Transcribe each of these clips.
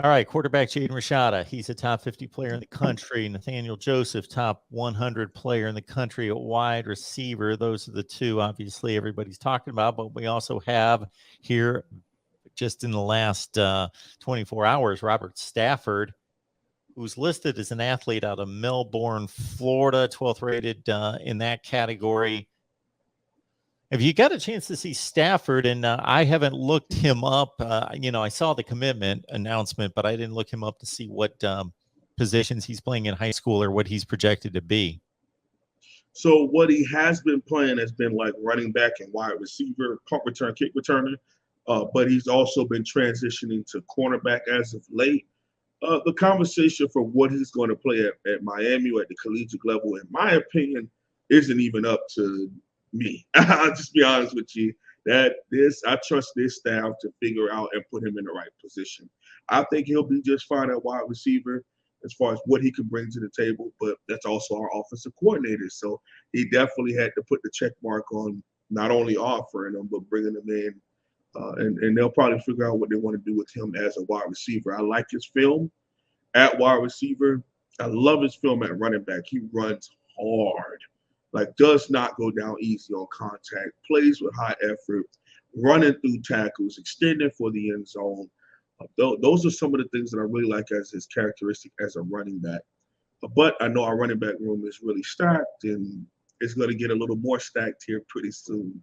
All right, quarterback Jaden Rashada. He's a top 50 player in the country. Nathaniel Joseph, top 100 player in the country at wide receiver. Those are the two, obviously, everybody's talking about. But we also have here, just in the last 24 hours, Robert Stafford, who's listed as an athlete out of Melbourne, Florida, 12th rated in that category. Have you got a chance to see Stafford? And I haven't looked him up. I saw the commitment announcement, but I didn't look him up to see what positions he's playing in high school or what he's projected to be. So what he has been playing has been like running back and wide receiver, punt return, kick returner. But he's also been transitioning to cornerback as of late. The conversation for what he's going to play at Miami or at the collegiate level, in my opinion, isn't even up to me. I'll just be honest with you. I trust this staff to figure out and put him in the right position. I think he'll be just fine at wide receiver as far as what he can bring to the table, but that's also our offensive coordinator. So he definitely had to put the check mark on not only offering him, but bringing him in. And they'll probably figure out what they want to do with him as a wide receiver. I like his film at wide receiver. I love his film at running back. He runs hard, like does not go down easy on contact, plays with high effort, running through tackles, extending for the end zone. Those are some of the things that I really like as his characteristic as a running back. But I know our running back room is really stacked, and it's going to get a little more stacked here pretty soon.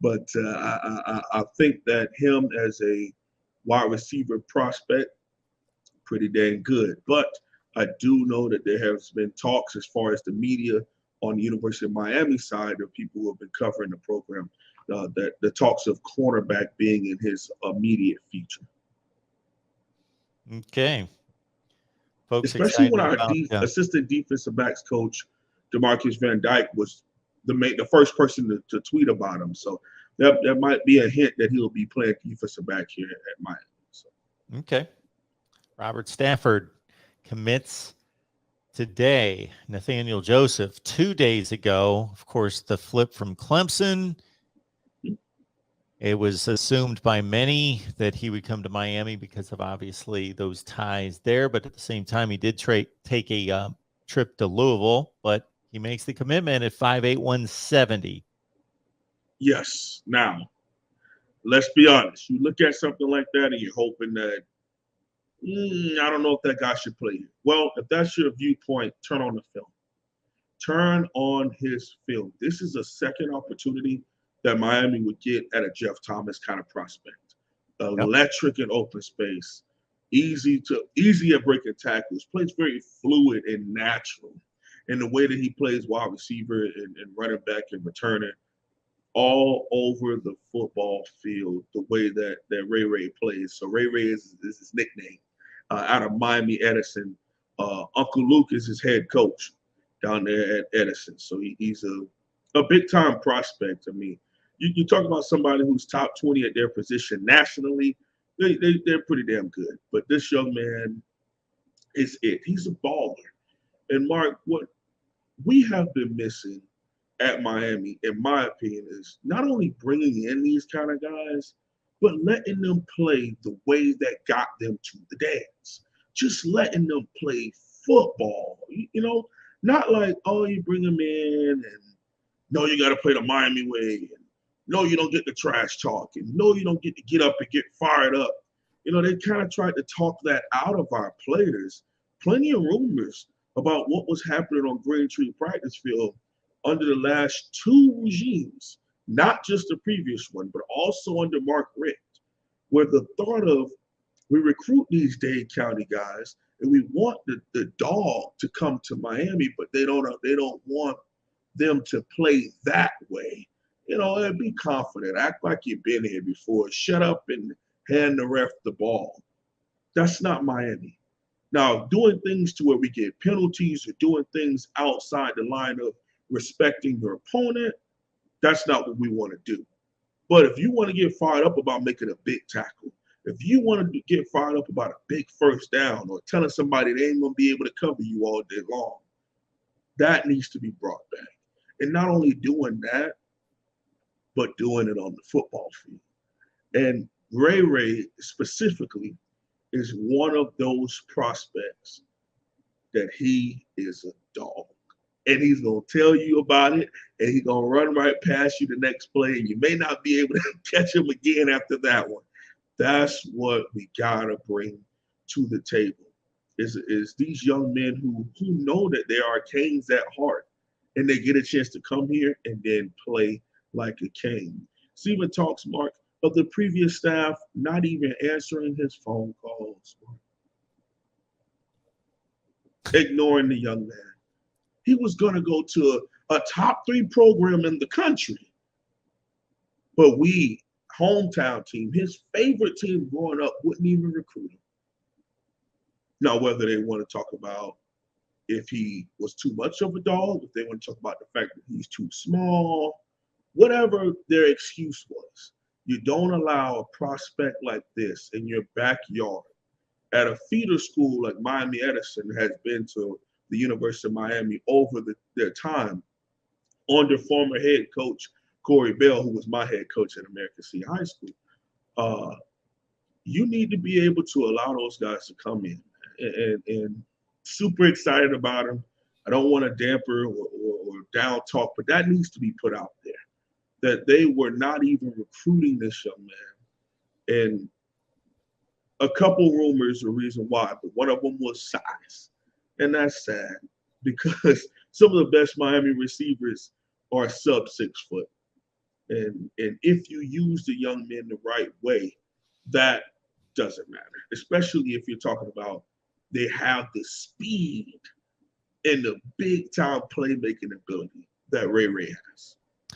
But I think that him as a wide receiver prospect, pretty dang good. But I do know that there has been talks as far as the media on the University of Miami side of people who have been covering the program, that the talks of cornerback being in his immediate future. Okay. Folks Especially when excited our about assistant defensive backs coach, Demarcus Van Dyke, was the first person to tweet about him. So that might be a hint that he'll be playing defensive back here at Miami. So. Okay. Robert Stafford commits today. Nathaniel Joseph 2 days ago. Of course, the flip from Clemson. It was assumed by many that he would come to Miami because of obviously those ties there. But at the same time, he did take a trip to Louisville, but he makes the commitment at 5'8", 170. Yes. Now, let's be honest. You look at something like that and you're hoping that, I don't know if that guy should play here. Well, if that's your viewpoint, turn on the film. Turn on his film. This is a second opportunity that Miami would get at a Jeff Thomas kind of prospect. Yep. Electric in open space, easy at breaking tackles, plays very fluid and natural. And the way that he plays wide receiver and running back and returning all over the football field, the way that Ray Ray plays. So Ray Ray is his nickname out of Miami Edison. Uncle Luke is his head coach down there at Edison. So he's a big time prospect. I mean, you talk about somebody who's top 20 at their position nationally, they're pretty damn good. But this young man is it. He's a baller. And Mark, what we have been missing at Miami, in my opinion, is not only bringing in these kind of guys, but letting them play the way that got them to the dance. Just letting them play football. Not like, oh, you bring them in and no, you got to play the Miami way. And no, you don't get the trash talk. And no, you don't get to get up and get fired up. They kind of tried to talk that out of our players. Plenty of rumors about what was happening on Green Tree practice field under the last two regimes, not just the previous one, but also under Mark Richt, where the thought of we recruit these Dade County guys and we want the dog to come to Miami, but they don't want them to play that way. And be confident, act like you've been here before, shut up and hand the ref the ball. That's not Miami. Now, doing things to where we get penalties or doing things outside the line of respecting your opponent, that's not what we want to do. But if you want to get fired up about making a big tackle, if you want to get fired up about a big first down or telling somebody they ain't going to be able to cover you all day long, that needs to be brought back. And not only doing that, but doing it on the football field. And Ray Ray specifically is one of those prospects that he is a dog. And he's going to tell you about it, and he's going to run right past you the next play, and you may not be able to catch him again after that one. That's what we got to bring to the table, is these young men who know that they are Canes at heart, and they get a chance to come here and then play like a Cane. Stephen talks, Mark, of the previous staff not even answering his phone calls, ignoring the young man. He was going to go to a top 3 program in the country. But we, hometown team, his favorite team growing up, wouldn't even recruit him. Now, whether they want to talk about if he was too much of a dog, if they want to talk about the fact that he's too small, whatever their excuse was, you don't allow a prospect like this in your backyard at a feeder school like Miami Edison has been to the University of Miami over their time under former head coach Corey Bell, who was my head coach at American City High School. You need to be able to allow those guys to come in, and super excited about them. I don't want to damper or down talk, but that needs to be put out there, that they were not even recruiting this young man. And a couple rumors the reason why, but one of them was size. And that's sad because some of the best Miami receivers are sub 6 foot. And if you use the young men the right way, that doesn't matter, especially if you're talking about they have the speed and the big time playmaking ability that Ray has.